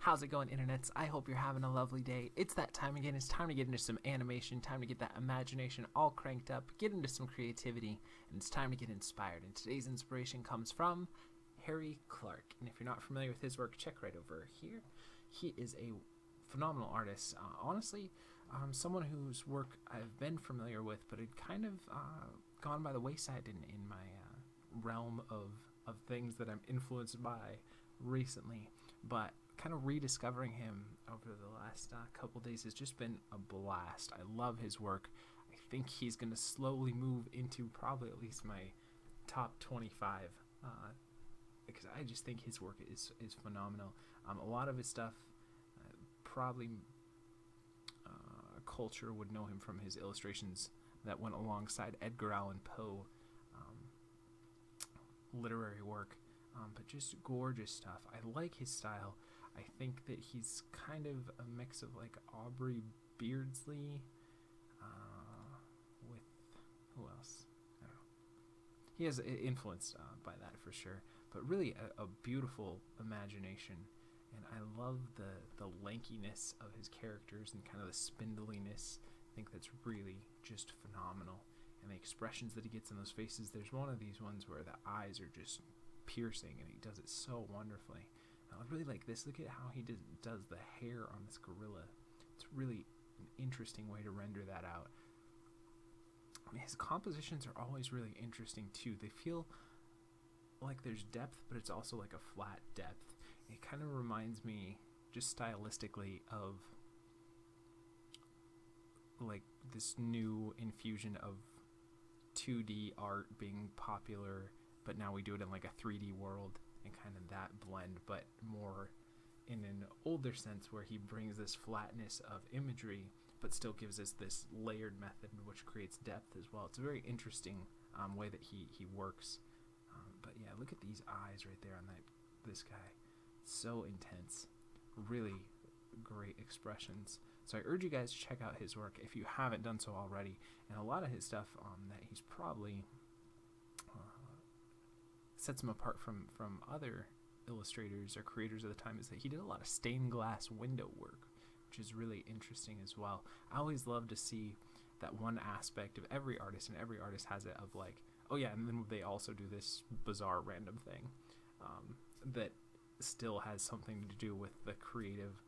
How's it going, internets? I hope you're having a lovely day. It's that time again. It's time to get into some animation, time to get that imagination all cranked up, get into some creativity, and it's time to get inspired. And today's inspiration comes from Clarke. And if you're not familiar with his work, check right over here. He is a phenomenal artist. Honestly, someone whose work I've been familiar with, but had kind of gone by the wayside in my realm of things that I'm influenced by recently. But kind of rediscovering him over the last couple days has just been a blast. I love his work. I think he's going to slowly move into probably at least my top 25 because I just think his work is phenomenal. A lot of his stuff probably culture would know him from his illustrations that went alongside Edgar Allan Poe literary work, but just gorgeous stuff. I like his style. I think that he's kind of a mix of like Aubrey Beardsley with who else? I don't know. He has influenced by that for sure, but really a beautiful imagination. And I love the lankiness of his characters and kind of the spindliness. I think that's really just phenomenal. And the expressions that he gets in those faces. There's one of these ones where the eyes are just piercing, and he does it so wonderfully. I really like this. Look at how he does the hair on this gorilla. It's really an interesting way to render that out. I mean, his compositions are always really interesting too. They feel like there's depth, but it's also like a flat depth. It kind of reminds me, just stylistically, of like this new infusion of 2D art being popular, but now we do it in like a 3D world, and kind of that blend, but more in an older sense where he brings this flatness of imagery but still gives us this layered method which creates depth as well. It's a very interesting way that he works. But yeah, look at these eyes right there on this guy. So intense. Really great expressions. So I urge you guys to check out his work if you haven't done so already. And a lot of his stuff that he's probably sets him apart from other illustrators or creators of the time is that he did a lot of stained glass window work, which is really interesting as well. I always love to see that one aspect of every artist, and every artist has it, of like, oh yeah, and then they also do this bizarre random thing that still has something to do with the creative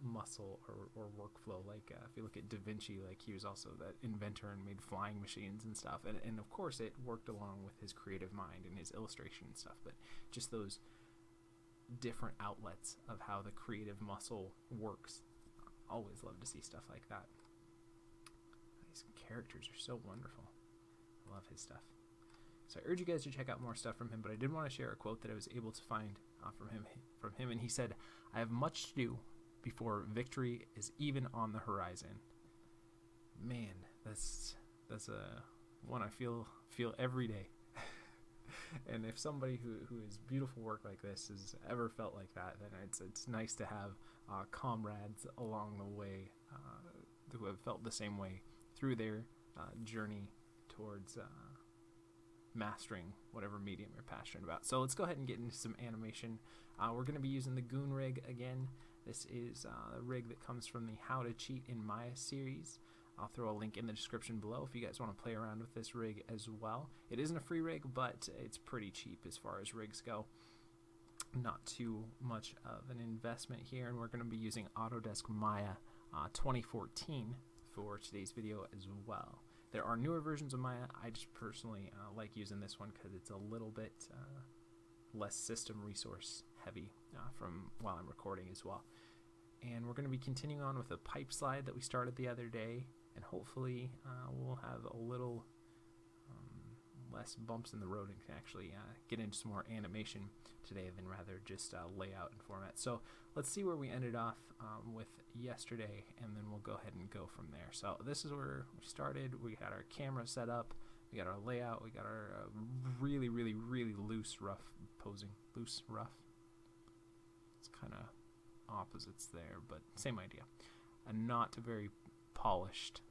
muscle or workflow. Like if you look at Da Vinci, like he was also that inventor and made flying machines and stuff, and of course it worked along with his creative mind and his illustration and stuff, but just those different outlets of how the creative muscle works. Always love to see stuff like that. These characters are so wonderful. I love his stuff. So I urge you guys to check out more stuff from him, but I did want to share a quote that I was able to find from him, and he said, "I have much to do before victory is even on the horizon." Man, that's a one I feel every day. And if somebody who is beautiful work like this has ever felt like that, then it's nice to have comrades along the way who have felt the same way through their journey towards mastering whatever medium you're passionate about. So let's go ahead and get into some animation. We're going to be using the Goon rig again. This is a rig that comes from the How to Cheat in Maya series. I'll throw a link in the description below if you guys want to play around with this rig as well. It isn't a free rig, but it's pretty cheap as far as rigs go. Not too much of an investment here, and we're going to be using Autodesk Maya 2014 for today's video as well. There are newer versions of Maya. I just personally like using this one because it's a little bit less system resource heavy from while I'm recording as well. And we're going to be continuing on with a pipe slide that we started the other day, and hopefully we'll have a little less bumps in the road and can actually get into some more animation today than rather just layout and format. So let's see where we ended off with yesterday, and then we'll go ahead and go from there. So this is where we started. We got our camera set up, we got our layout, we got our really loose rough posing. Loose rough, it's kind of opposites there, but same idea. A not very polished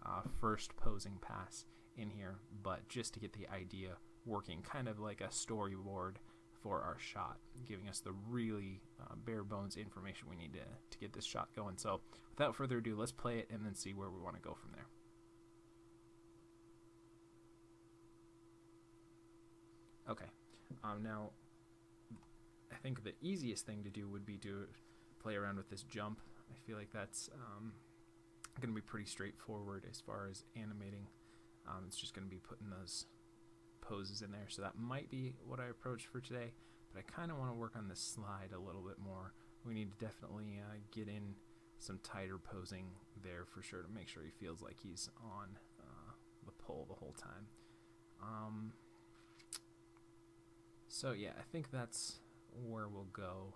first posing pass in here, but just to get the idea working, kind of like a storyboard for our shot, giving us the really bare bones information we need to get this shot going. So without further ado, let's play it and then see where we want to go from there. Okay, now I think the easiest thing to do would be to play around with this jump. I feel like that's going to be pretty straightforward as far as animating. It's just going to be putting those poses in there, so that might be what I approach for today, but I kind of want to work on this slide a little bit more. We need to definitely get in some tighter posing there for sure to make sure he feels like he's on the pole the whole time. So yeah, I think that's where we'll go.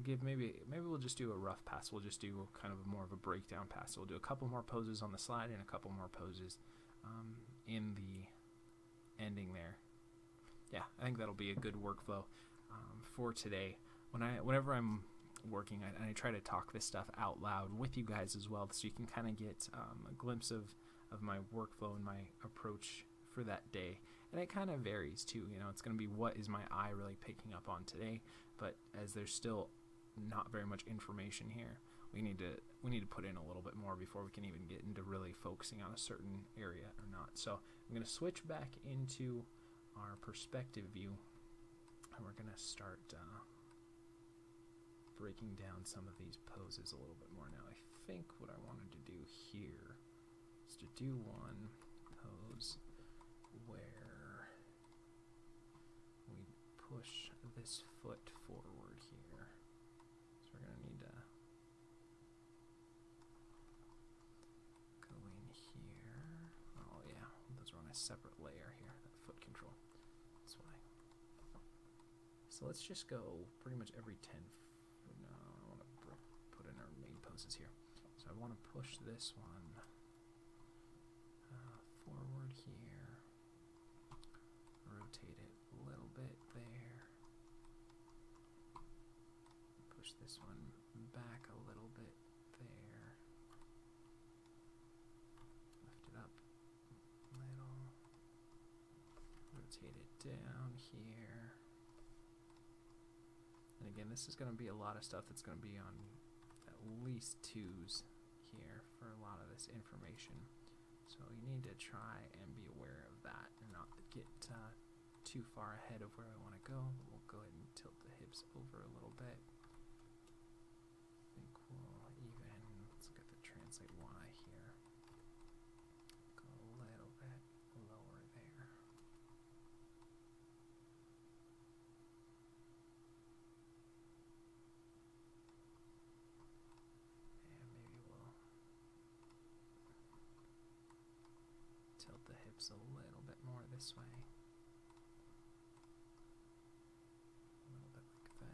Maybe we'll just do a rough pass. We'll just do kind of more of a breakdown pass. So we'll do a couple more poses on the slide and a couple more poses in the ending there. Yeah, I think that'll be a good workflow for today. Whenever I'm working, I try to talk this stuff out loud with you guys as well, so you can kind of get a glimpse of my workflow and my approach for that day. And it kind of varies too. You know, it's going to be what is my eye really picking up on today. But as there's still not very much information here, we need to put in a little bit more before we can even get into really focusing on a certain area or not. So I'm going to switch back into our perspective view, and we're going to start breaking down some of these poses a little bit more. Now I think what I wanted to do here is to do one pose where we push this foot forward here. So we're going to need to go in here. Oh yeah, those are on a separate layer here, that foot control. That's why. So let's just go pretty much every 10. No, I want to put in our main poses here. So I want to push this one forward here. Rotate it a little bit there. Push this one back a little bit there. Lift it up a little. Rotate it down here. And again, this is going to be a lot of stuff that's going to be on at least 2s here for a lot of this information. So you need to try and be aware of that and not get too far ahead of where I want to go. We'll go ahead and tilt the hips over a little bit. I think we'll even, let's look at the translate Y here. Go a little bit lower there. And maybe we'll tilt the hips a little bit more this way. A little bit like that.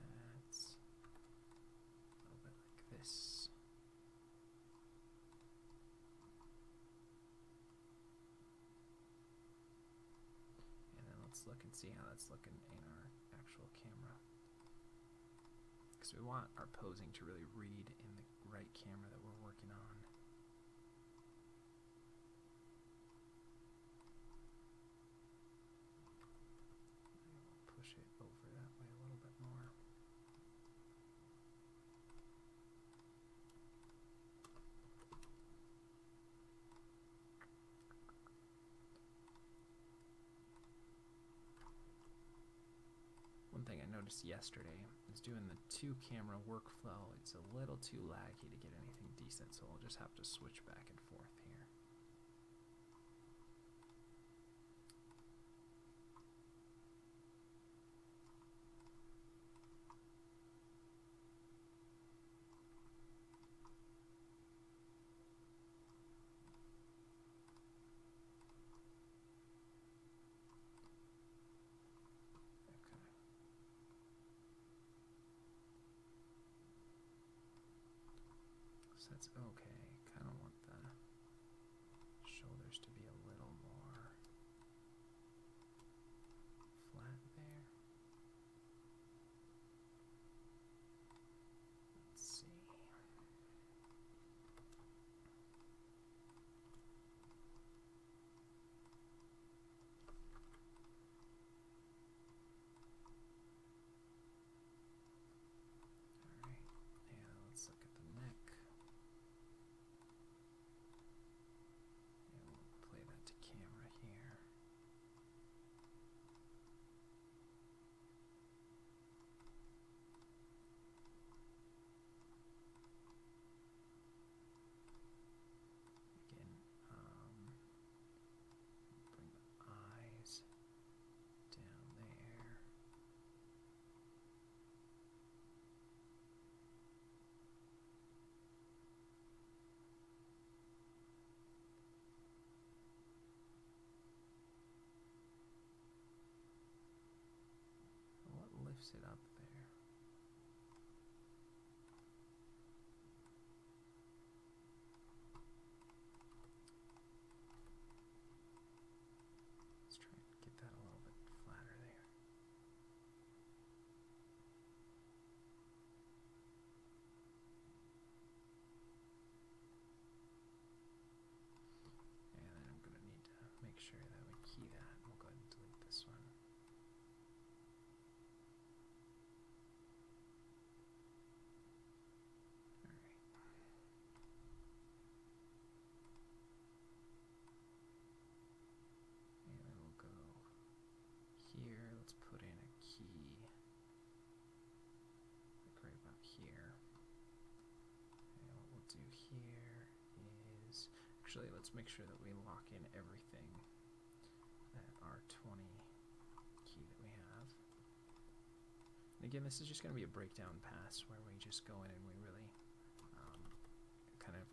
A little bit like this. And then let's look and see how that's looking in our actual camera. Because we want our posing to really read in the right camera that we're working on. Push it over that way a little bit more. One thing I noticed yesterday is doing the 2-camera workflow. It's a little too laggy to get anything decent, so I'll just have to switch back and forth here. That's okay. Kind of want the shoulders to be a little more flat there. Let's see. actually, let's make sure that we lock in everything at our 20 key that we have. And again, this is just going to be a breakdown pass where we just go in and we really kind of,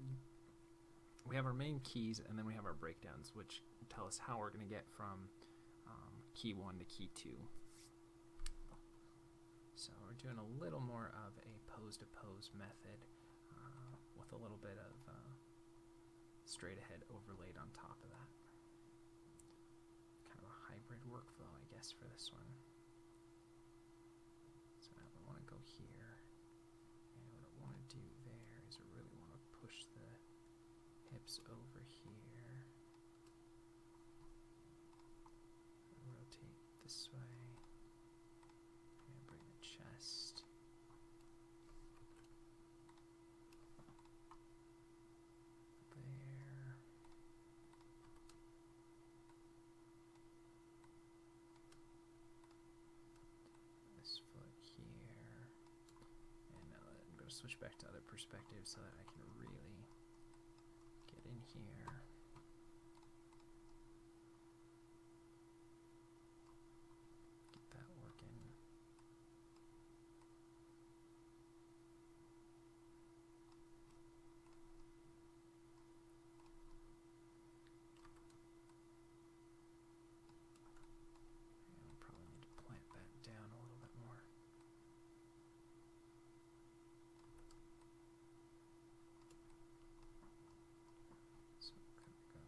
we have our main keys and then we have our breakdowns, which tell us how we're going to get from key 1 to key 2. So we're doing a little more of a pose-to-pose method with a little bit of straight ahead overlaid on top of that. Kind of a hybrid workflow, I guess, for this one. So now we want to go here, and what I want to do there is I really want to push the hips over here, rotate this way, and bring the chest there. This foot here. And now I'm going to switch back to other perspective so that I can really get in here. Get that working. And I'll probably need to plant that down a little bit more. So I'm going to go from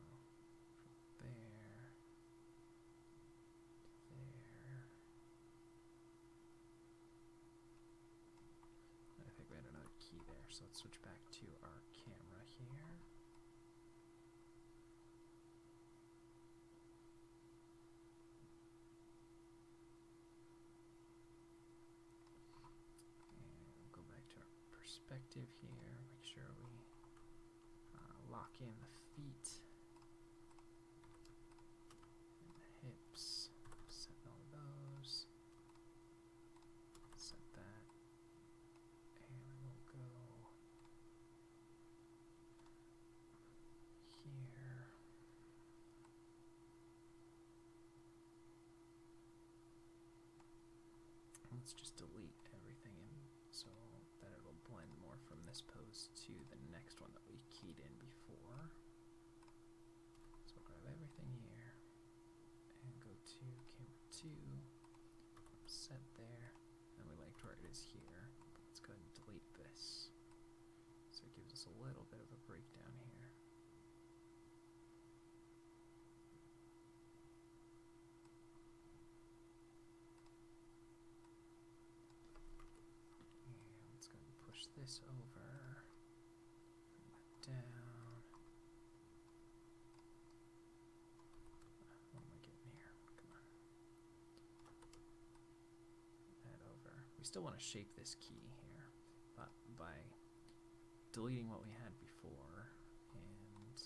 there to there. I think we had another key there, so let's switch back to our camera here. And we'll go back to our perspective here, make sure we lock in the feet and the hips, set all of those, set that, and we'll go here. Let's just delete everything in so that it'll blend more from this pose to the next one that we keyed in before. So we'll grab everything here and go to camera 2, set there, and we liked where it is here. But let's go ahead and delete this. So it gives us a little bit of a breakdown here. Let's go and push this over, bring that down. What am I getting here? Come on. That over. We still want to shape this key here, but by deleting what we had before, and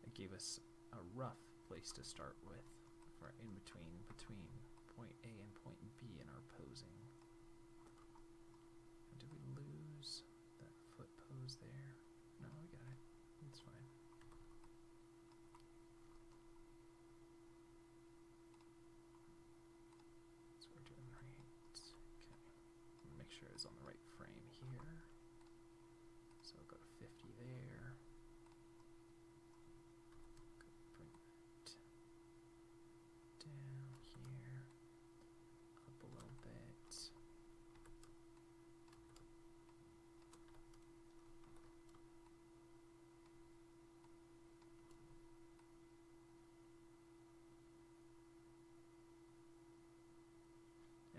it gave us a rough place to start with for in between point A and point B in our posing. Did we lose that foot pose there? No, we got it. It's fine. So we're doing right. Okay. Make sure it's on the right frame here. So I'll go to 50 there. Bring that down here. Up a little bit.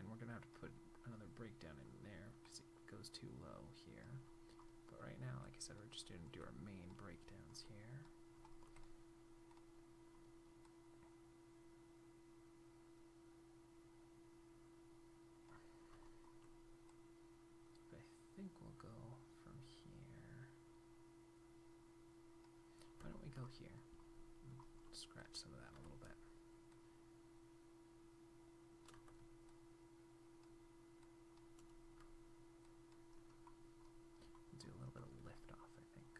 We're gonna have to put another breakdown in there because it goes too low here. But right now, like I said, we're just gonna do our main breakdowns here. But I think we'll go from here. Why don't we go here? Scratch some of that a little bit. Do a little bit of lift off, I think.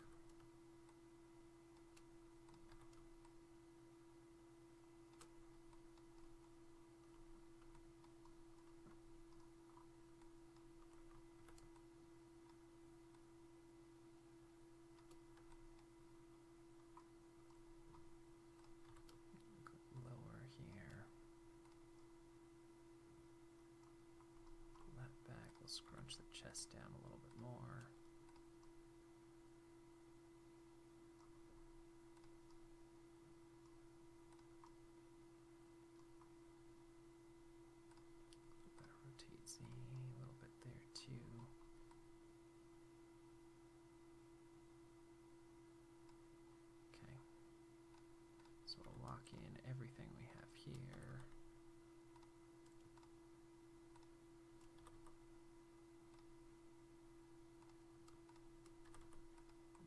here.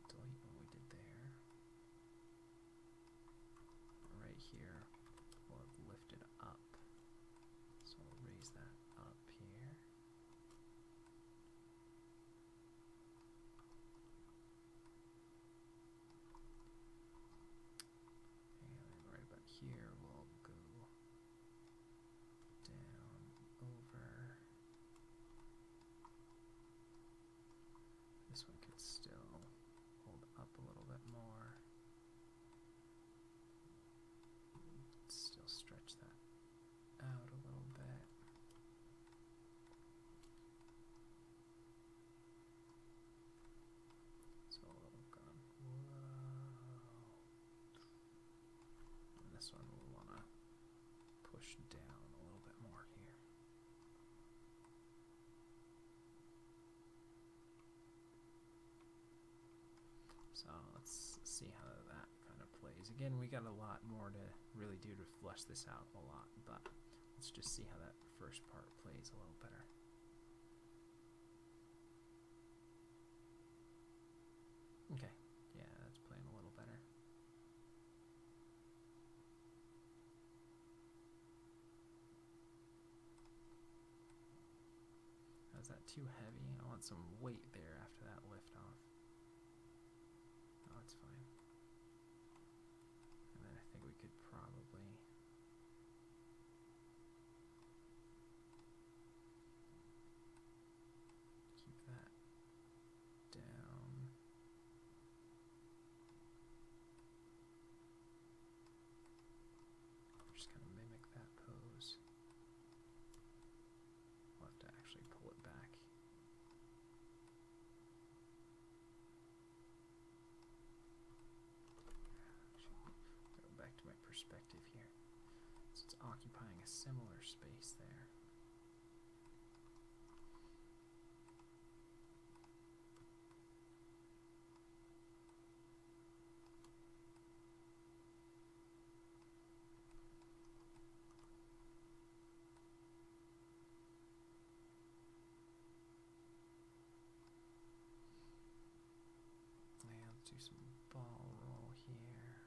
Delete what we did there. Right here, we'll have lifted up. So we'll raise that up here. And right about here, we'll go down over. This one could still hold up a little bit more. Still stretch that out a little bit. So we've gone, whoa. And this one we'll want to push down a little bit more here. So let's see how that kind of plays. Again, we got a lot more to really do to flesh this out a lot, but let's just see how that first part plays a little better. Okay, yeah, that's playing a little better. Is that too heavy? I want some weight there after that lift off. No, it's fine. And then I think we could probably keep that down. Just kind of mimic that pose. We'll have to actually pull it back. Go back to my perspective here. So it's occupying a similar space there. Let's do some ball roll here.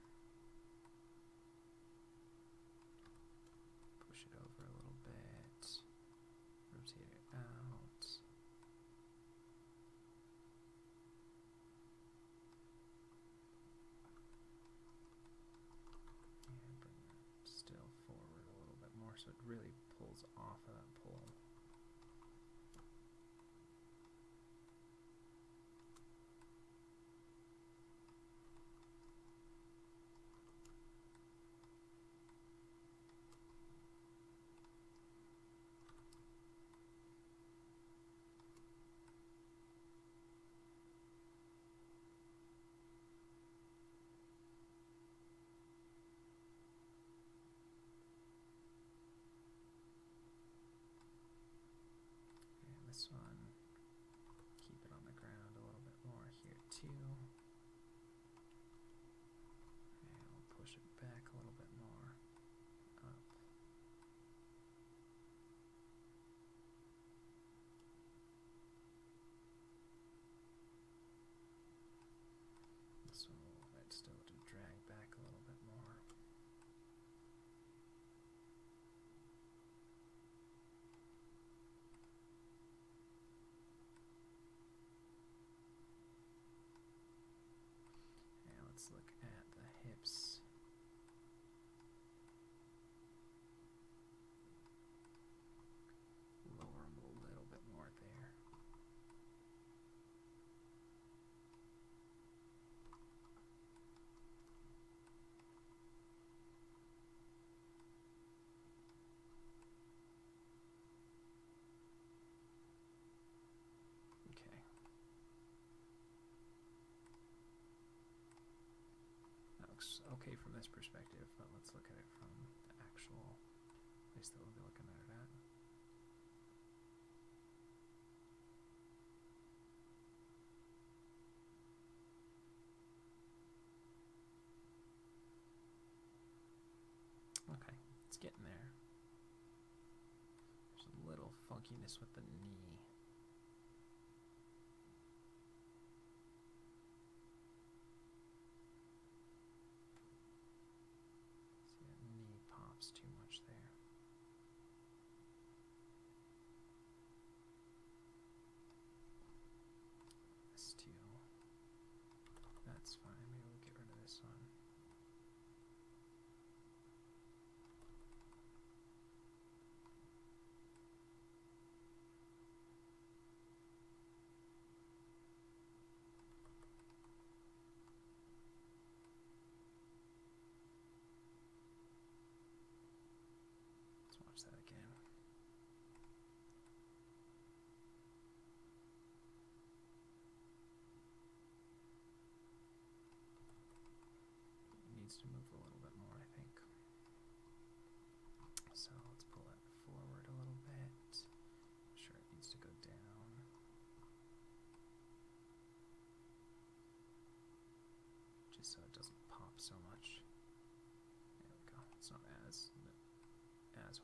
Push it over a little bit. Rotate it out. And bring it still forward a little bit more so it really pulls off of that pole. This one, keep it on the ground a little bit more here too. And we'll push it back a little bit more, up. This one will want it still to drag back a little bit more. Let's look at the hips. Lower them a little bit more there. Okay. That looks okay from this perspective, but let's look at it from the actual place that we'll be looking at it at. Okay, it's getting trickiness with the knee. See, that knee pops too much there. This too. That's fine. Maybe we'll get rid of this one. Let's watch that again. It needs to move a little bit more, I think. So let's pull it forward a little bit. Sure, it needs to go down. Just so it doesn't pop so much. There we go. It's not as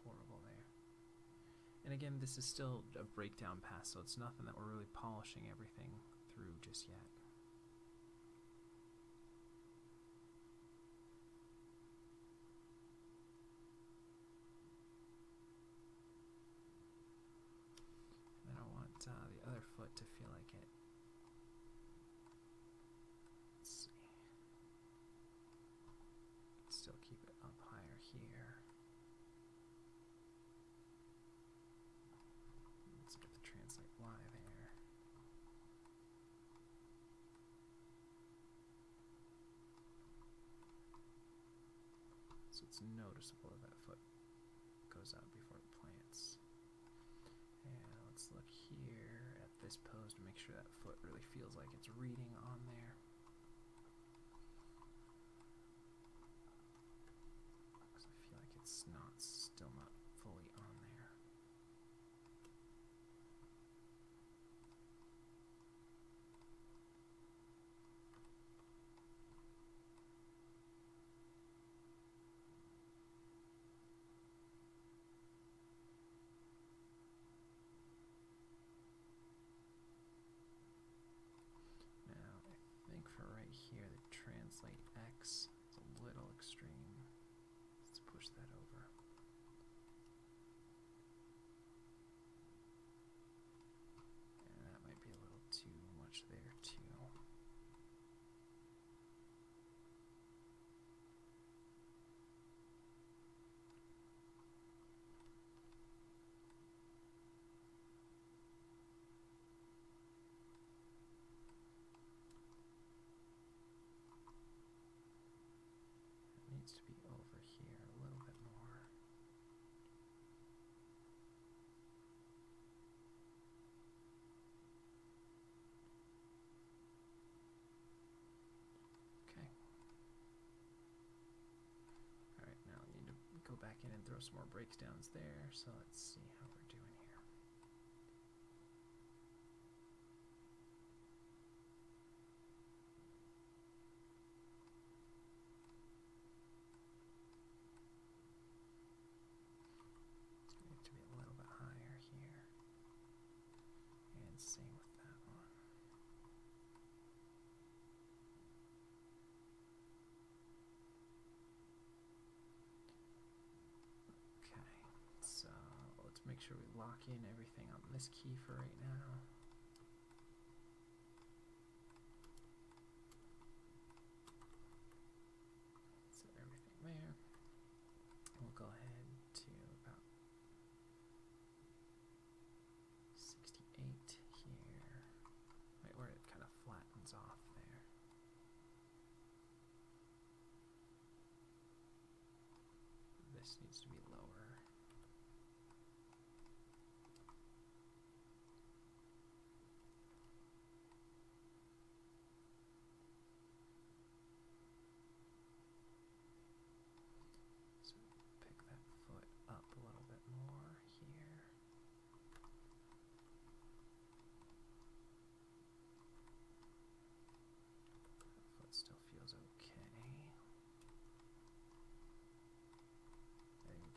horrible there. And again, this is still a breakdown pass, so it's nothing that we're really polishing everything through just yet. And then I want the other foot to feel like it. Let's see. Still keep it up higher here. Let's get the translate Y there. So it's noticeable that foot goes out before it plants. And let's look here at this pose to make sure that foot really feels like it's reading on there. Because I feel like it's still not fully on there. Now, I think for right here, the translate X is a little extreme. Let's push that over. And that might be a little too much there, too. It needs to be over here a little bit more. Okay. Alright, now we need to go back in and throw some more breakdowns there, so let's see how we're doing here. It's going to need to be a little bit higher here. And same with that one. Okay, so let's make sure we lock in everything on this key for right now. Set everything there. We'll go ahead to about 68 here. Right where it kind of flattens off there. This needs to be lower. So pick that foot up a little bit more here. That foot still feels okay. There we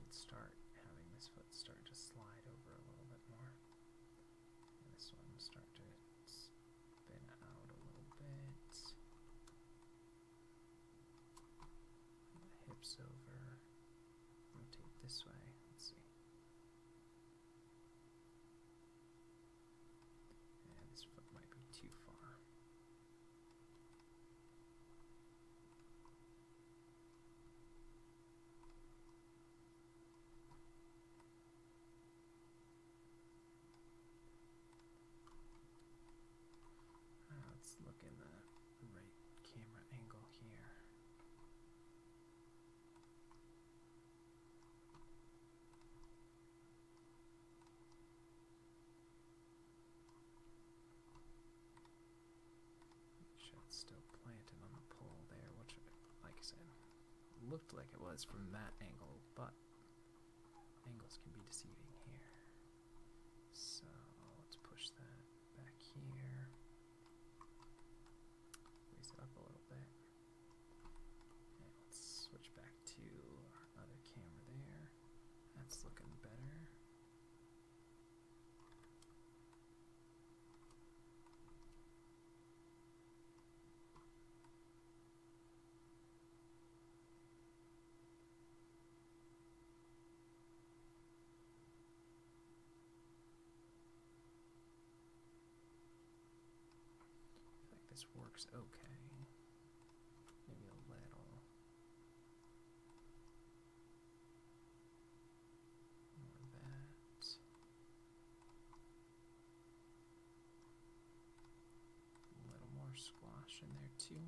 looked like it was from that angle, but angles can be deceiving here. So let's push that back here. Raise it up a little bit. And let's switch back to our other camera there. That's looking better. This works okay. Maybe a little more of that. A little more squash in there too.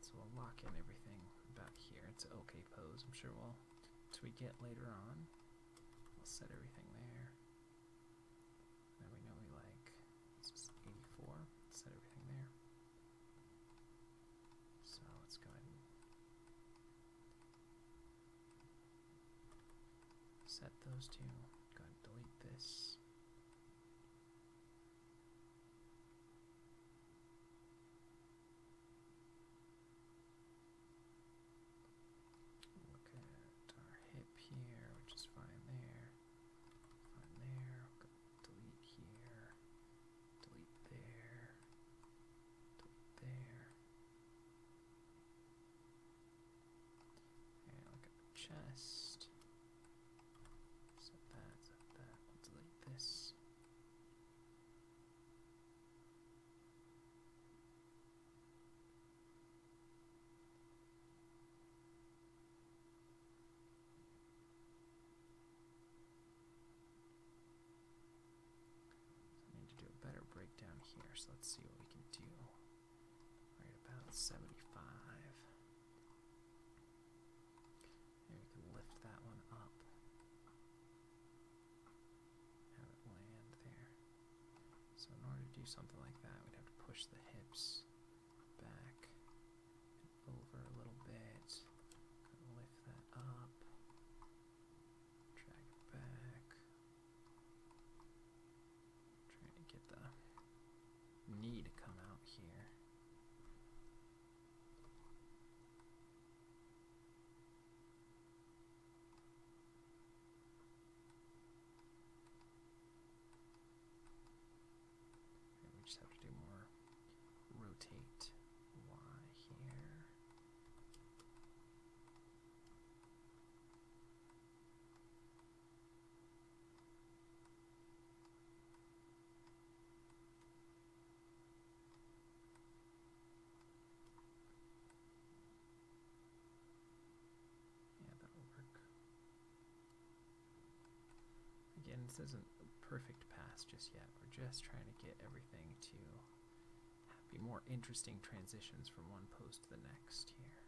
So we'll lock in everything about here. It's an okay pose. I'm sure we'll, as we get later on, we'll set everything there. Now we know we like, this is 84, set everything there. So let's go ahead and set those two. Go ahead and delete this. Chest. Set that, we'll delete this. So I need to do a better breakdown here, so let's see what we can do. Right about 75. That one up. Have it land there. So in order to do something like that, we'd have to push the hips back and over a little bit. Lift that up. Drag it back. Trying to get the knee to come out here. Just have to do more rotate Y here. Yeah, that'll work. Again, this isn't a perfect pass just yet. We're just trying to get everything to be more interesting transitions from one pose to the next here.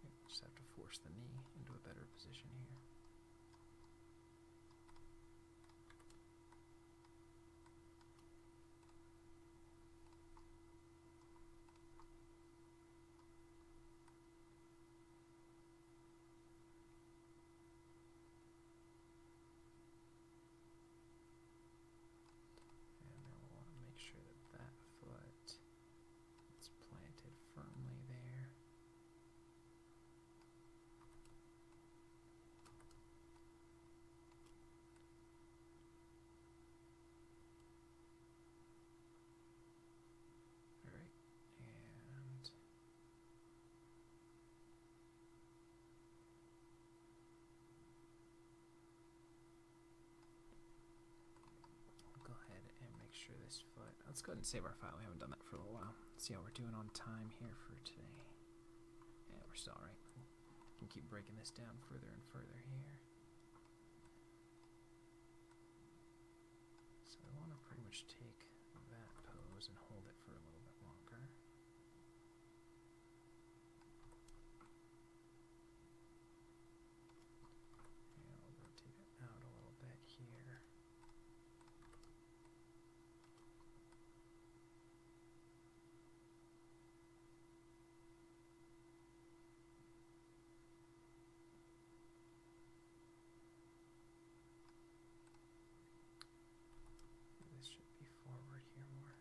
We just have to force the knee into a better position here. let's go ahead and save our file. We haven't done that for a little while. Let's see how we're doing on time here for today. Yeah, we're still alright. We can keep breaking this down further and further here. So we want to pretty much take that pose and hold it for a little bit longer. And I'll rotate it out a little bit here. This should be forward here more.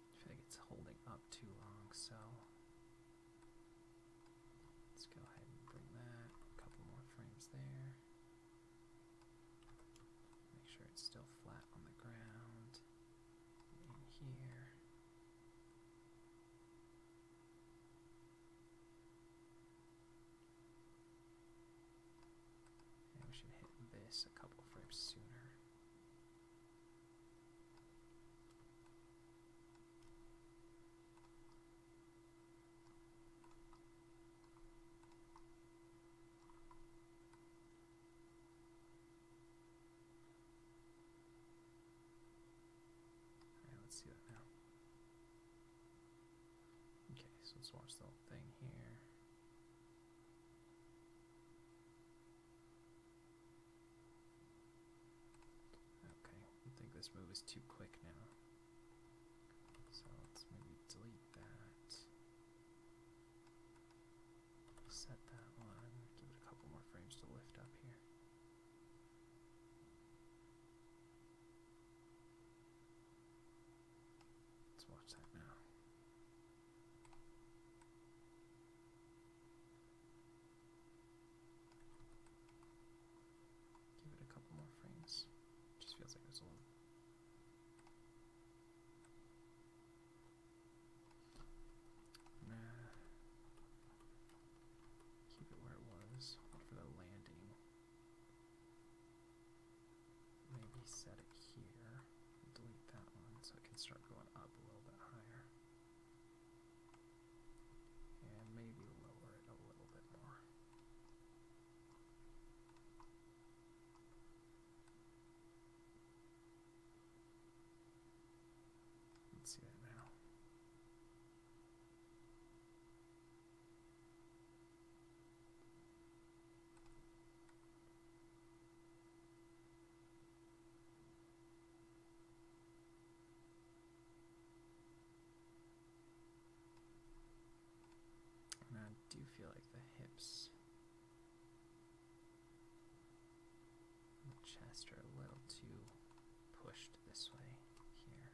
I feel like it's holding up too long, so let's go ahead and bring that a couple more frames there. Make sure it's still flat on the ground. In here. And we should hit this a couple frames sooner. Let's see that now. Okay, so let's watch the whole thing here. Okay, I think this move is too quick now. So let's maybe delete that. Set that one. Give it a couple more frames to lift up here. Watch that now. Give it a couple more frames. Just feels like there's a little. Nah. Keep it where it was. Wait for the landing. Maybe set it here. Delete that one so it can start going up a little bit higher. And maybe lower it a little bit more. Let's see that now. And I do feel like the hips and the chest are a little too pushed this way here.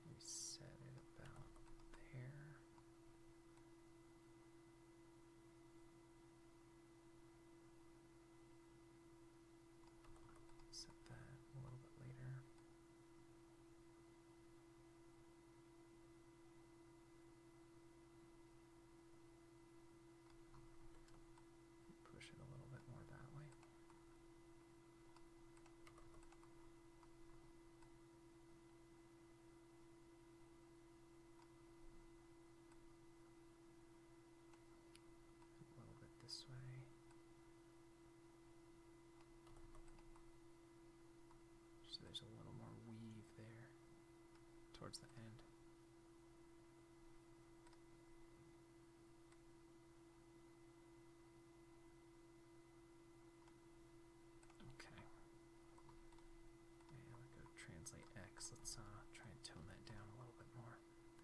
Maybe set it about there. Set that a little bit later. Push it a little bit more that way. A little bit this way. So there's a little more weave there towards the end. Okay. And we'll go translate X. Let's try and tone that down a little bit more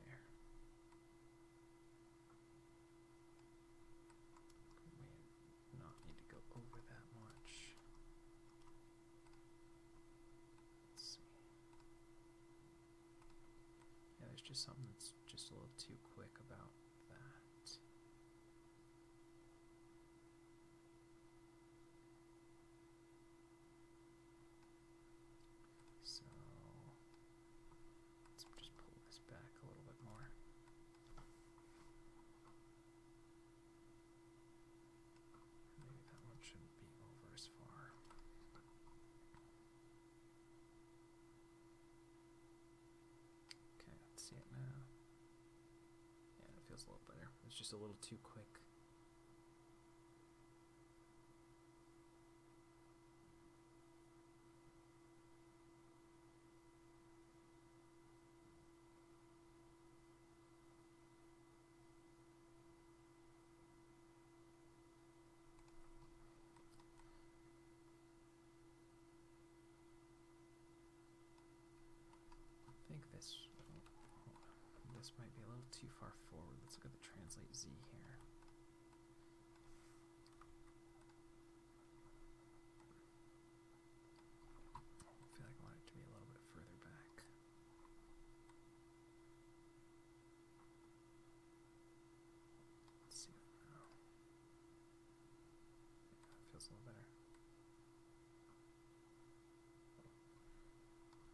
there. We may not need to go over that much. just something that's just a little too quick about that. So let's just pull this back a little bit more. Maybe that one shouldn't be over as far. Okay, let's see it now. Yeah, it feels a little better. It's just a little too quick. I think this might be a little too far forward. Let's look at the translate Z here. I feel like I want it to be a little bit further back. Let's see it now. Yeah, that feels a little better.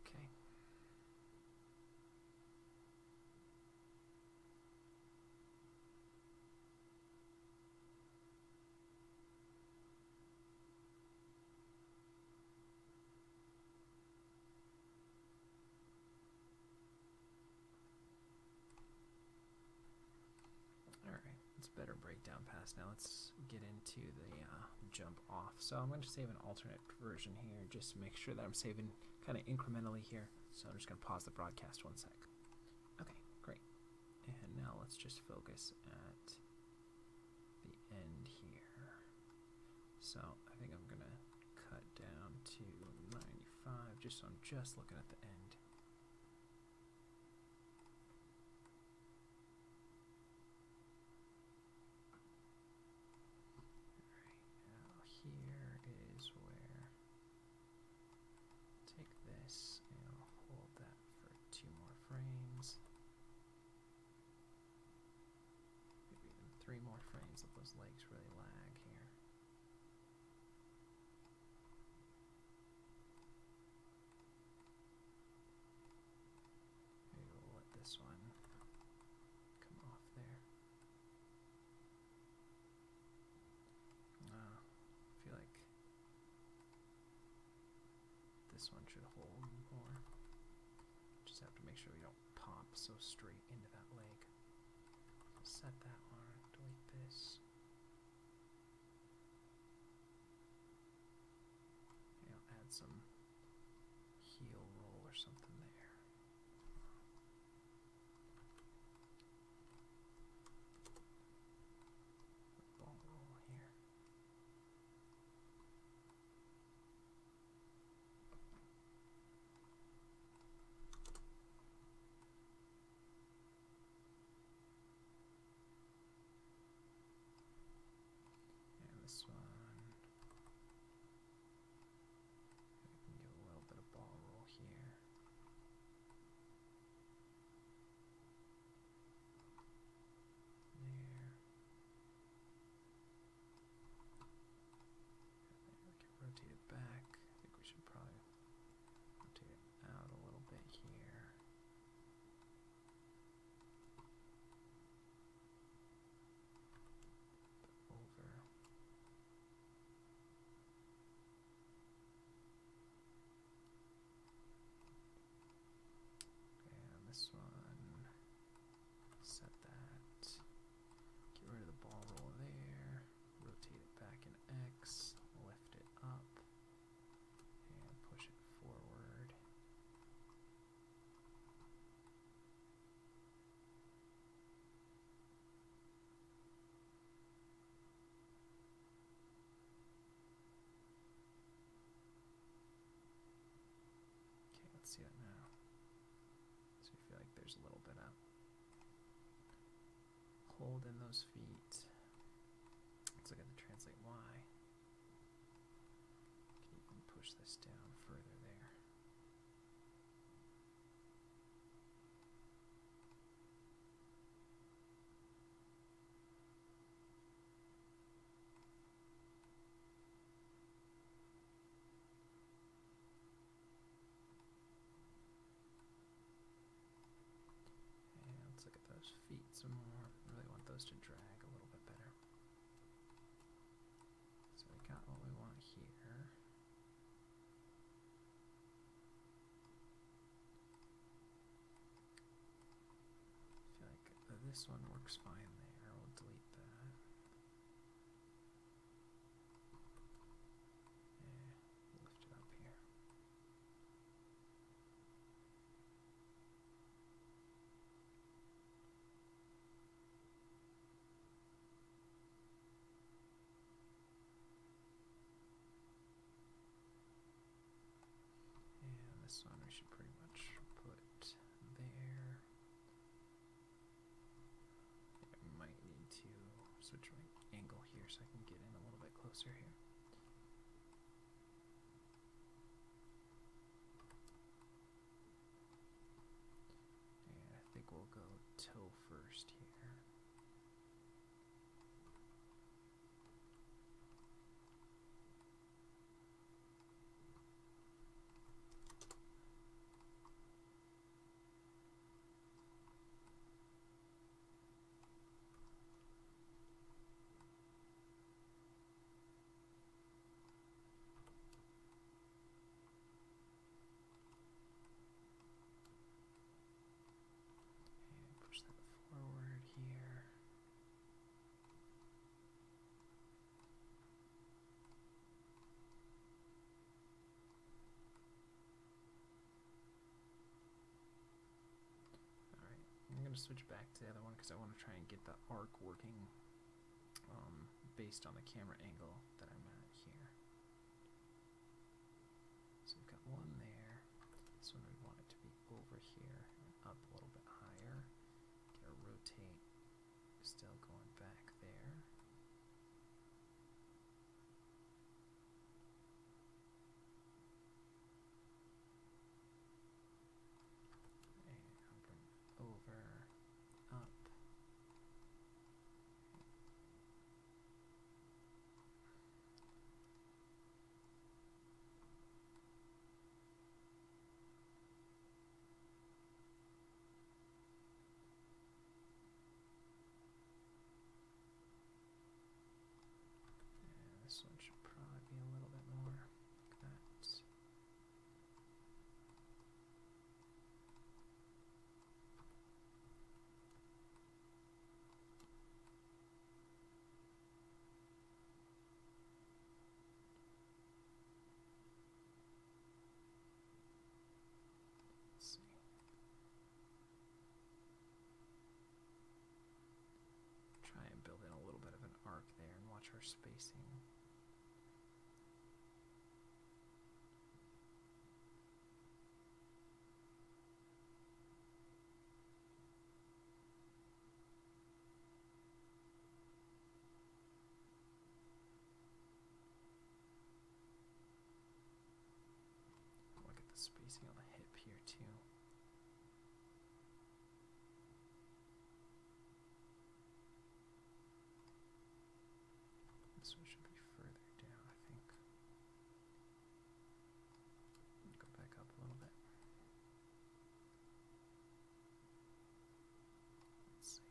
Okay. Alright, it's better breakdown pass now. Let's get into the jump off. So I'm going to save an alternate version here just to make sure that I'm saving kind of incrementally here. So I'm just going to pause the broadcast 1 sec. Okay, great. And now let's just focus at the end here. So I think I'm going to cut down to 95 just so I'm just looking at the end. Here is where take this and I'll hold that for 2 more frames. Maybe even 3 more frames. Let those legs really lag here. Maybe we'll let this one come off there. I feel like this one should hold more. Just have to make sure we don't pop so straight into that leg. Set that one, delete this. And I'll add some heel roll or something there. Ball roll here. And this one, we can give a little bit of ball roll here. There. We can rotate it back. I think we should probably rotate it out a little bit here. Over. And this one, set that. Get rid of the ball roll there. Rotate it back in X. Lift it up. And push it forward. Okay, let's see that now. So I feel like there's a little bit of hold in those feet. Let's look at the translate Y. Can even push this down further there. this one works fine there. We'll delete that. Lift it up here. And this one we should pretty much put there. I might need to switch my angle here so I can get in a little bit closer here. And I think we'll go toe first here. Push that forward here. Alright, I'm going to switch back to the other one because I want to try and get the arc working based on the camera angle that I'm at here. So we've got one there. This one we want it to be over here and up a little bit higher. Get a rotate, still going back there. And I'll bring it over, up. This one should probably be a little bit more like that. Let's see. Try and build in a little bit of an arc there and watch our spacing. Look at the spacing on the hip here too. This one should be further down, I think. Go back up a little bit. Let's see.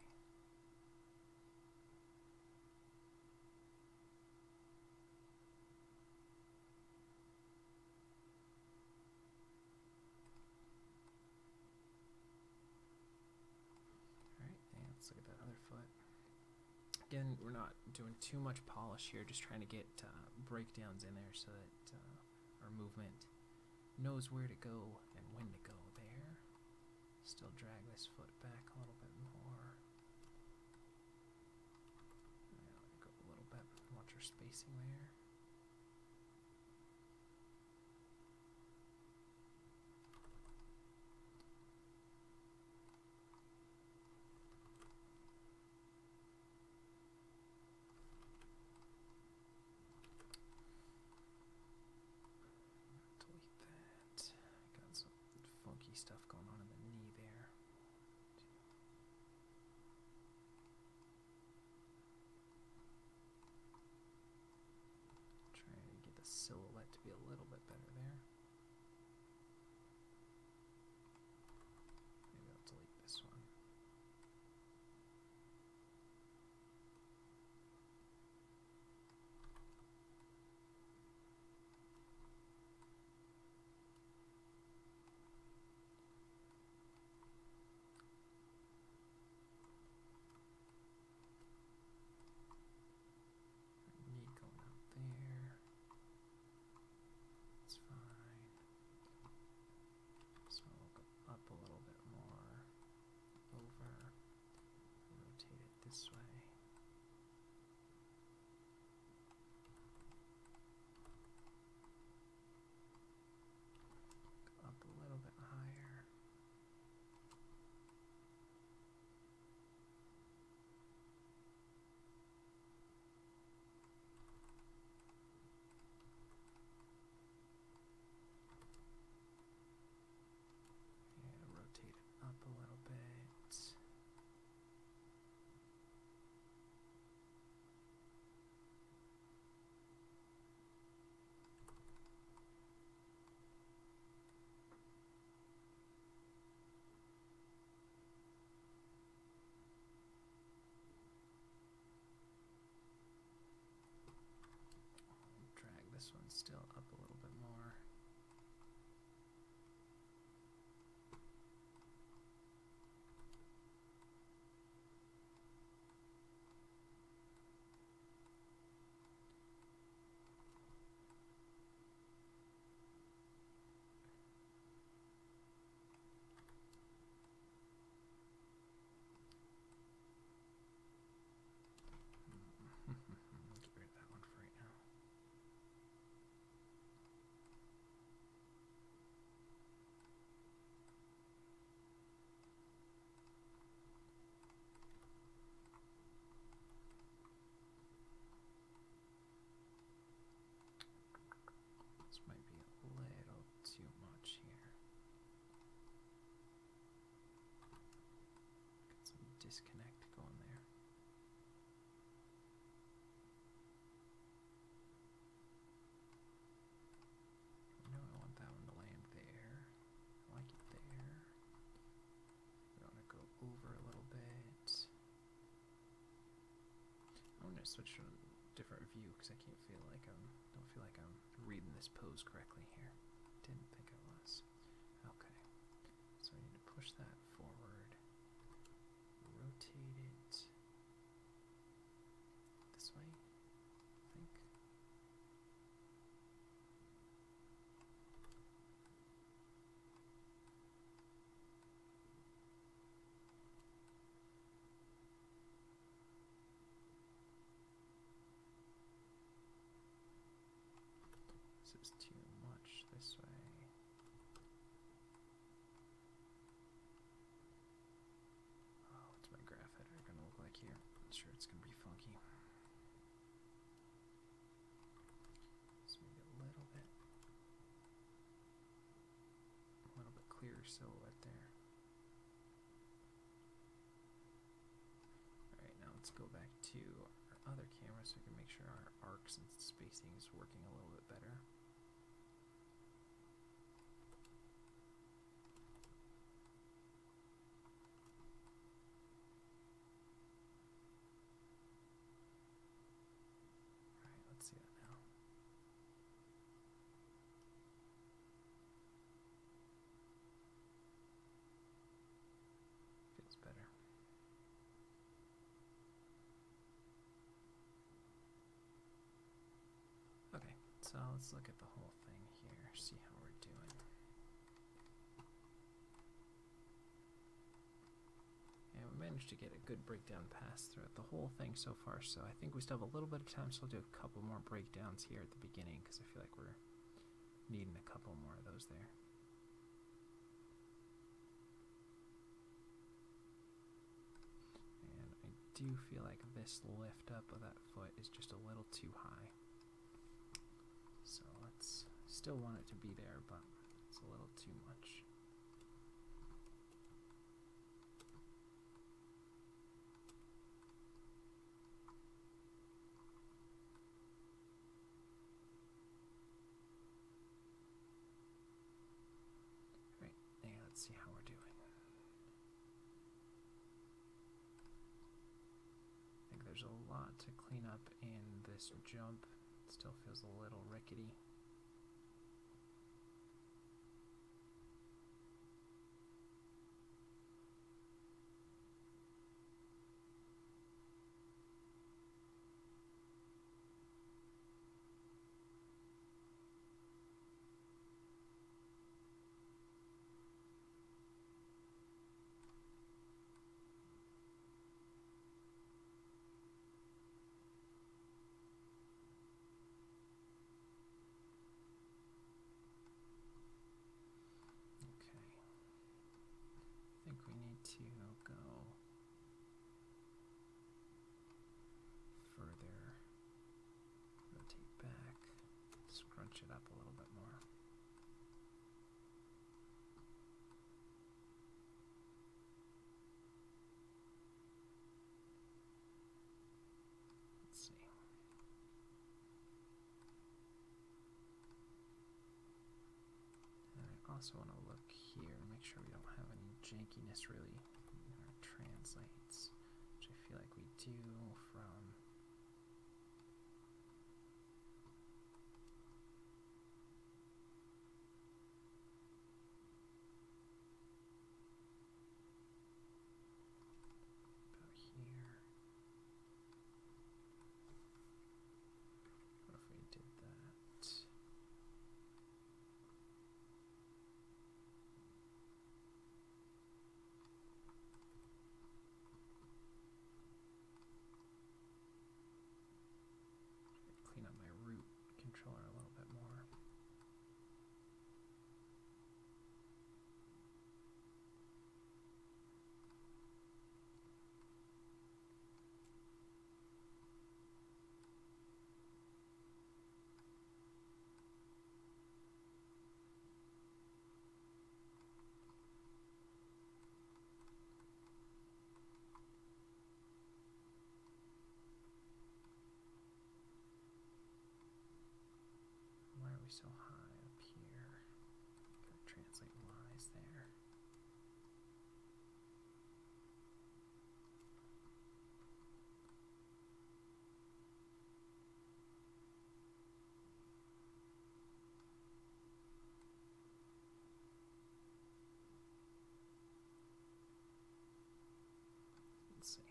Alright, and let's look at that other foot. Again, we're not doing too much polish here, just trying to get breakdowns in there so that our movement knows where to go and when to go there. Still drag this foot back a little bit more. Yeah, let me go a little bit, watch our spacing there. Delete that. Got some funky stuff going on in the knee there. Trying to get the silhouette to be a little bit better there. Maybe I'll delete this one. disconnect going there. No, I want that one to land there. I like it there. We want to go over a little bit. I'm gonna switch to a different view because I don't feel like I'm reading this pose correctly here. Didn't think I was. Okay, so I need to push that forward, rotate it this way, I think. This is too much this way. Oh, what's my graph header gonna look like here? I'm sure it's gonna be funky. So maybe a little bit clearer silhouette there. Alright, now let's go back to our other camera so we can make sure our arcs and spacing is working a little bit better. Alright, let's see that now. Feels better. Okay, so let's look at the whole thing here, see how we're doing. And we managed to get a good breakdown pass throughout the whole thing so far, so I think we still have a little bit of time, so I'll do a couple more breakdowns here at the beginning, because I feel like we're needing a couple more of those there. And I do feel like this lift up of that foot is just a little too high. So let's still want it to be there, but it's a little too much. Right, and let's see how we're doing. I think there's a lot to clean up in this jump. It still feels a little rickety. To go further, rotate back, scrunch it up a little bit more. Let's see. And I also want to look here and make sure we don't have any jankiness really in our translates, which I feel like we do from about here. What if we did that? so high up here. Gotta translate Y's there. Let's see.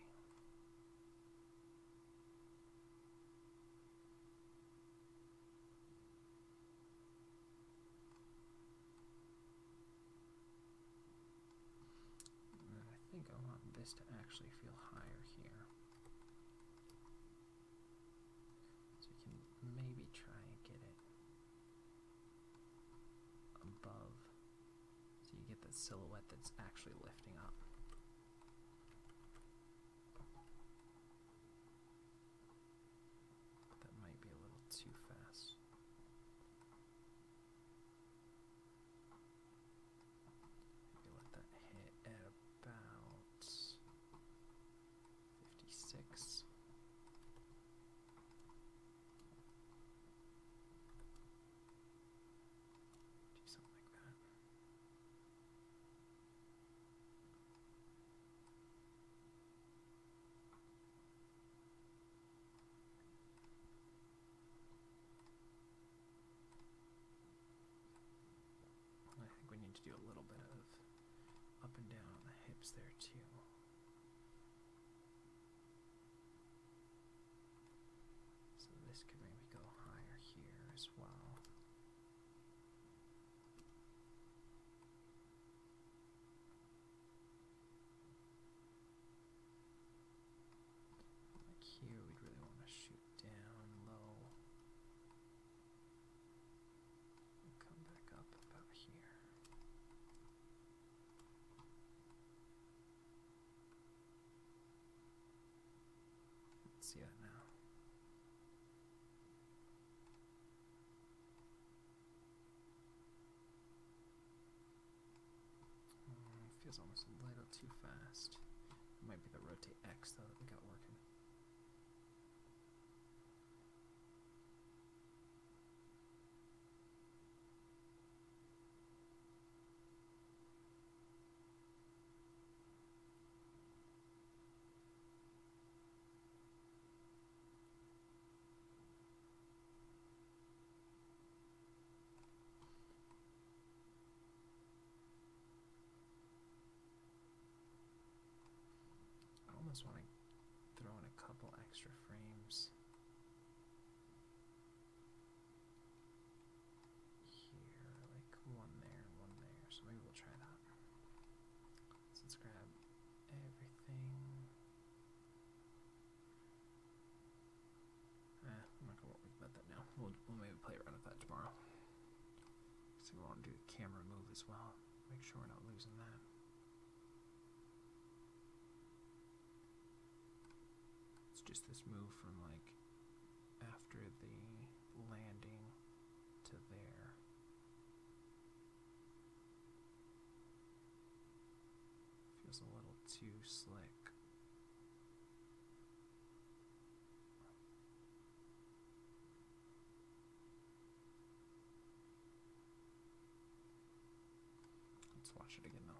I think I want this to actually feel higher here. So we can maybe try and get it above. So you get that silhouette that's actually lifting up. That might be a little too fast. Maybe let that hit at about 56. Do something like that. I think we need to do a little bit of up and down on the hips there too. So this could maybe go higher here as well. Like here, we'd really want to shoot down low. And come back up about here. Let's see that now. Feels almost a little too fast. It might be the rotate X though that we got working. I almost want to throw in a couple extra frames here, like one there and one there. So maybe we'll try that. So let's grab everything. I'm not gonna worry about that now. We'll maybe play around with that tomorrow. So we want to do the camera move as well. Make sure we're not losing that. Just this move from like after the landing to there. Feels a little too slick. Let's watch it again though.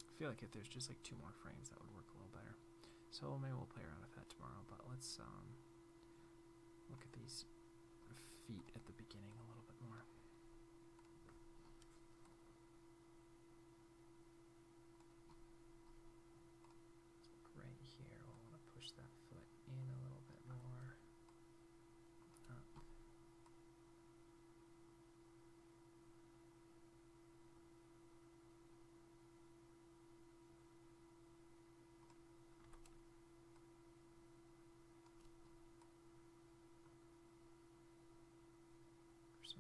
I feel like if there's just like 2 more frames, that would work a little better. So maybe we'll play around with that tomorrow, but let's look at these feet at the beginning a little bit more. So right here, we'll want to push that foot in a little bit more. Up. For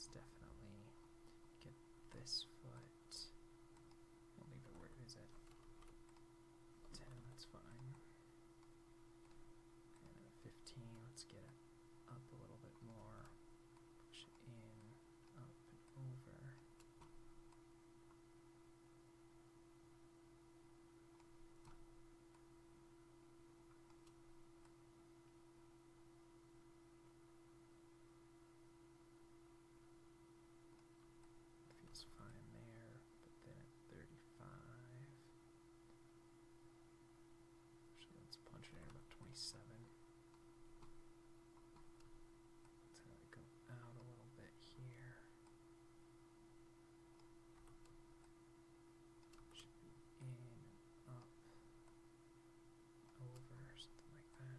let's definitely get this foot. I'll leave it where it is at 10, that's fine. And at 15, let's get it up a little bit more. Push it in, up and over. Feels fine there, but then at 35. Actually, let's punch it in about 27. Let's have it go out a little bit here. Should be in and up, over, something like that.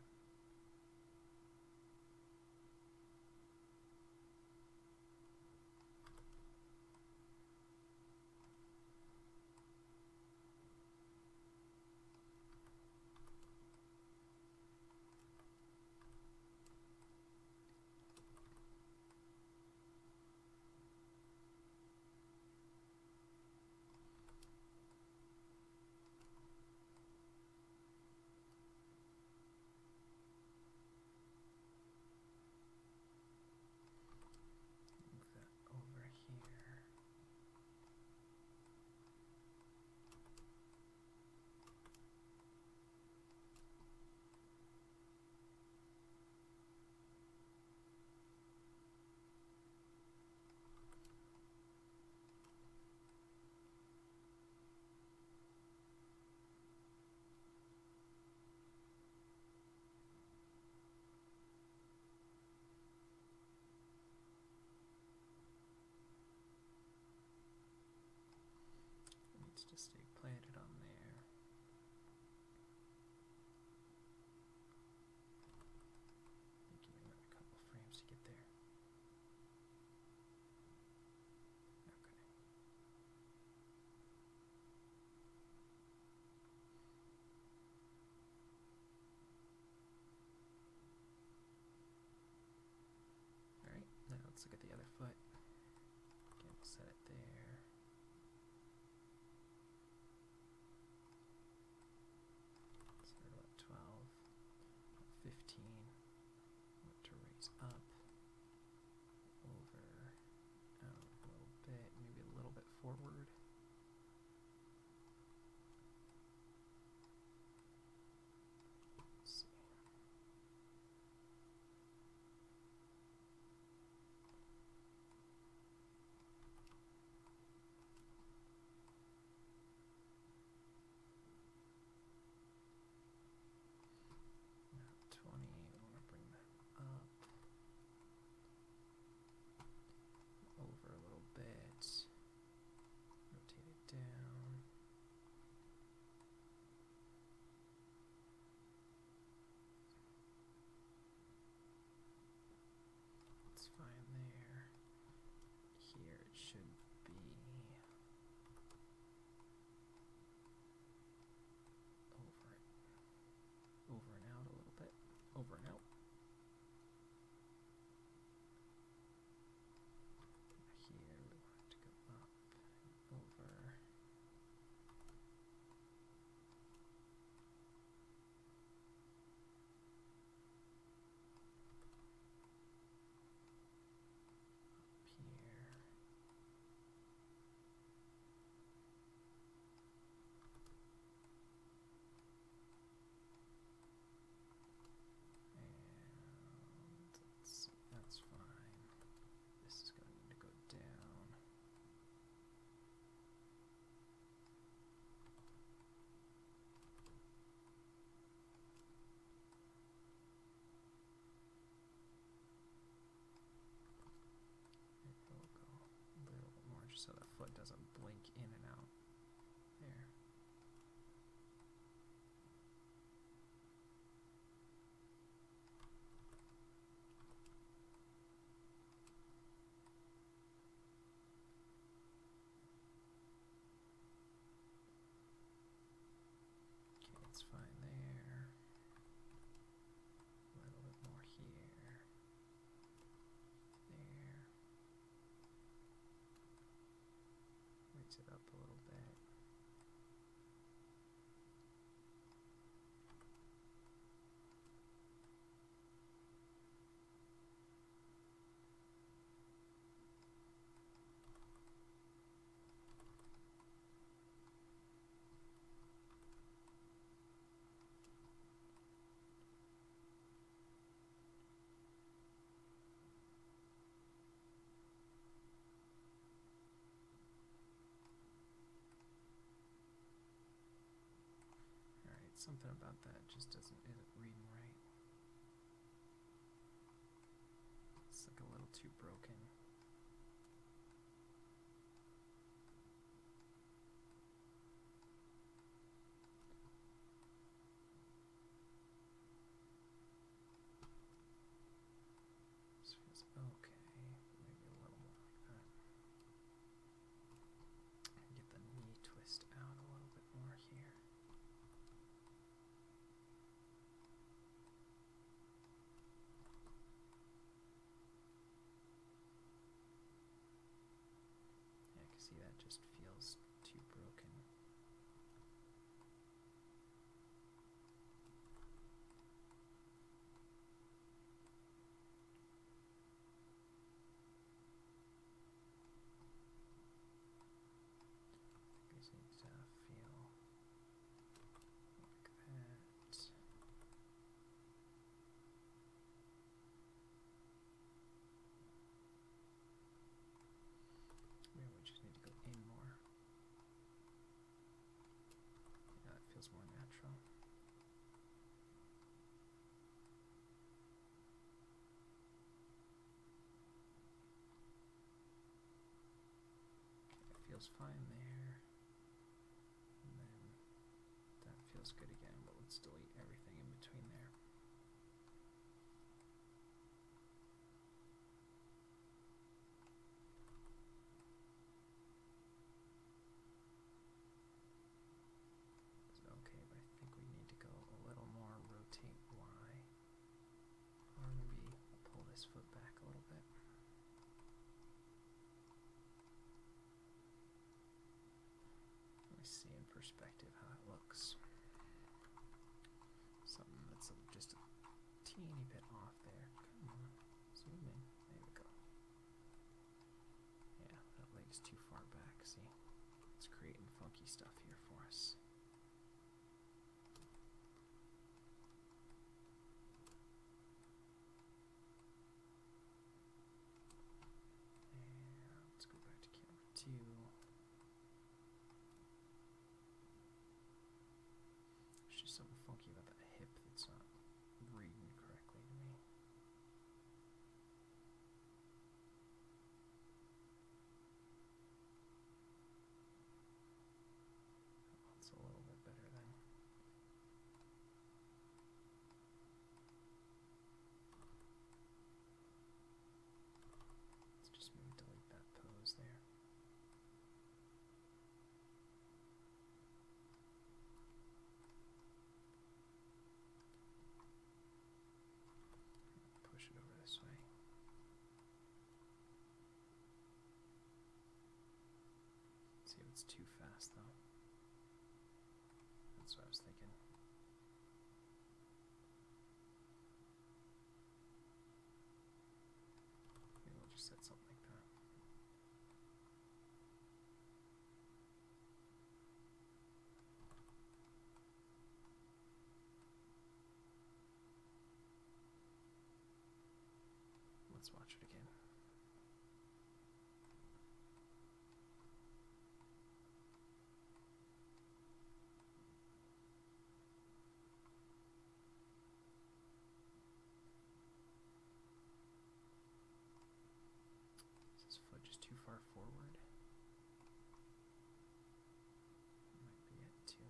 Something about that just isn't reading right. It's like a little too broken. This feels okay. Maybe a little more like that. Get the knee twist out a little bit more here. Yeah, I can see that just feels too broken. I just need to feel like that. Maybe we just need to go in more. Yeah, that feels more natural. It feels fine there. And then that feels good again, but let's delete everything in between there. It's okay, but I think we need to go a little more rotate Y. Or maybe pull this foot back a little bit. Let me see in perspective how it looks. Something that's just a teeny bit off there. Come on, zoom in. There we go. Yeah, that leg's too far back. See, it's creating funky stuff here for us. And let's go back to camera 2. There's just something funky about that hip that's not reading correctly to me. It's a little bit better then. Let's just maybe delete that pose there. Push it over this way. See if it's too fast though. That's what I was thinking. Maybe we'll just set something like that. Let's watch it again. Is this foot just too far forward? Might be it too.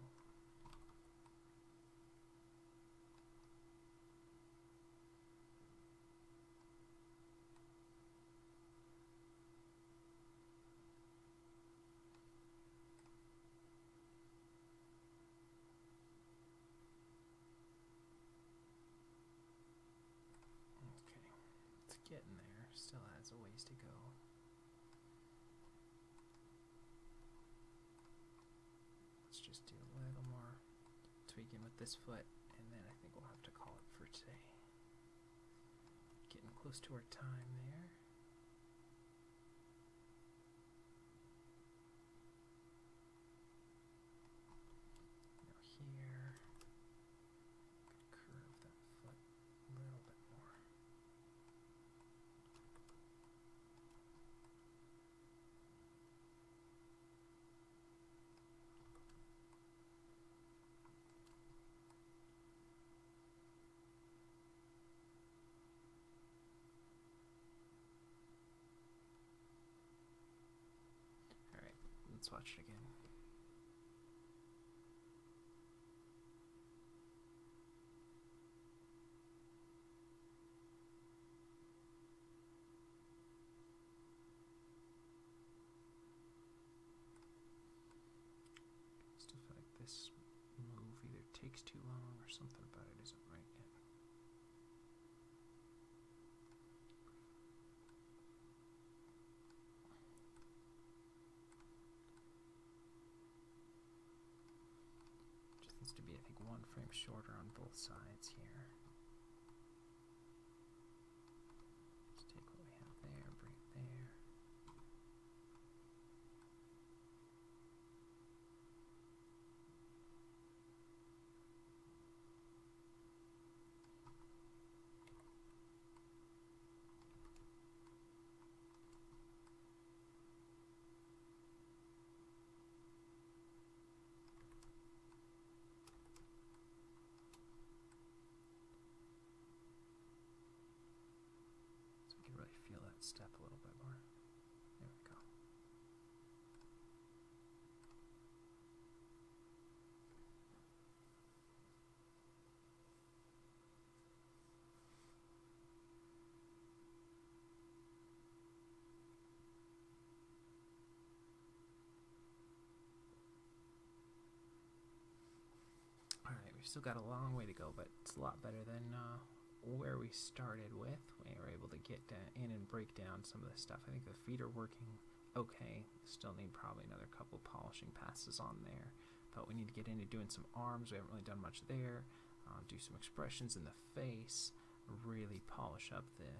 Okay, it's getting there. Still has a ways to go. Let's just do a little more tweaking with this foot, and then I think we'll have to call it for today. Getting close to our time there. Now here, curve that foot a little bit more. Let's watch it again. Still feel like this move either takes too long or something about it isn't right yet. Just needs to be, I think, 1 frame shorter on both sides here. Let's take what we have there, bring it there. So we can really feel that step a little bit more. There we go. Alright, we've still got a long way to go, but it's a lot better than where we started with. We were able to get in and break down some of this stuff. I think the feet are working okay. Still need probably another couple polishing passes on there, but we need to get into doing some arms. We haven't really done much there. Do some expressions in the face, really polish up the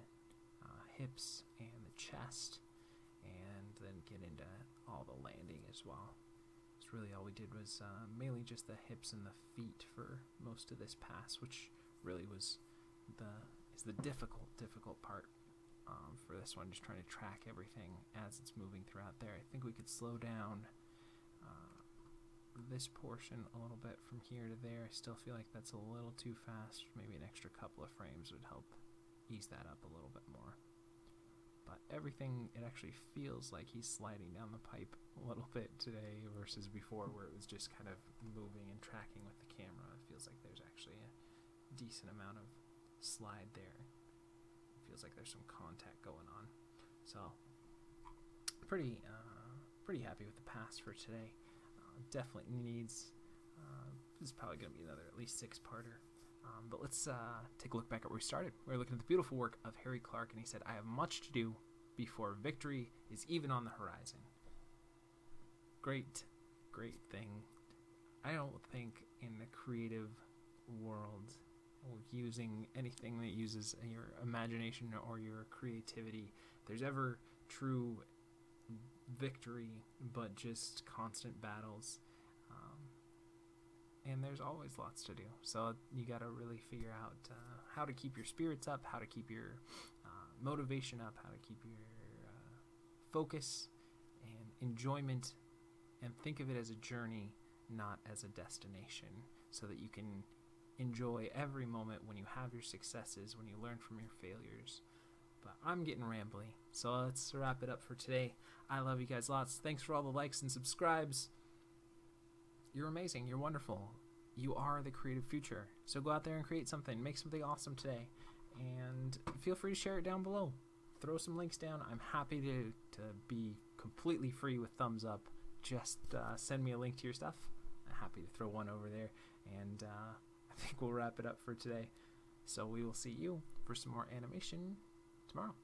hips and the chest, and then get into all the landing as well. It's really all we did was mainly just the hips and the feet for most of this pass, which really was the difficult part for this one, just trying to track everything as it's moving throughout there. I think we could slow down this portion a little bit from here to there. I still feel like that's a little too fast. Maybe an extra couple of frames would help ease that up a little bit more. But everything, it actually feels like he's sliding down the pipe a little bit today versus before, where it was just kind of moving and tracking with the camera. It feels like there's actually a decent amount of slide there. It feels like there's some contact going on. So pretty happy with the pass for today. Definitely needs, this is probably going to be another at least 6-parter. But let's take a look back at where we started. We're looking at the beautiful work of Harry Clarke, and he said, "I have much to do before victory is even on the horizon." Great thing. I don't think in the creative world, or using anything that uses your imagination or your creativity, there's ever true victory, but just constant battles. And there's always lots to do. So you got to really figure out how to keep your spirits up, how to keep your motivation up, how to keep your focus and enjoyment, and think of it as a journey, not as a destination, so that you can enjoy every moment when you have your successes, when you learn from your failures. But I'm getting rambly, so let's wrap it up for today. I love you guys lots. Thanks for all the likes and subscribes. You're amazing. You're wonderful. You are the creative future. So go out there and create something. Make something awesome today. And feel free to share it down below. Throw some links down. I'm happy to be completely free with thumbs up. Just send me a link to your stuff. I'm happy to throw one over there. And I think we'll wrap it up for today. So we will see you for some more animation tomorrow.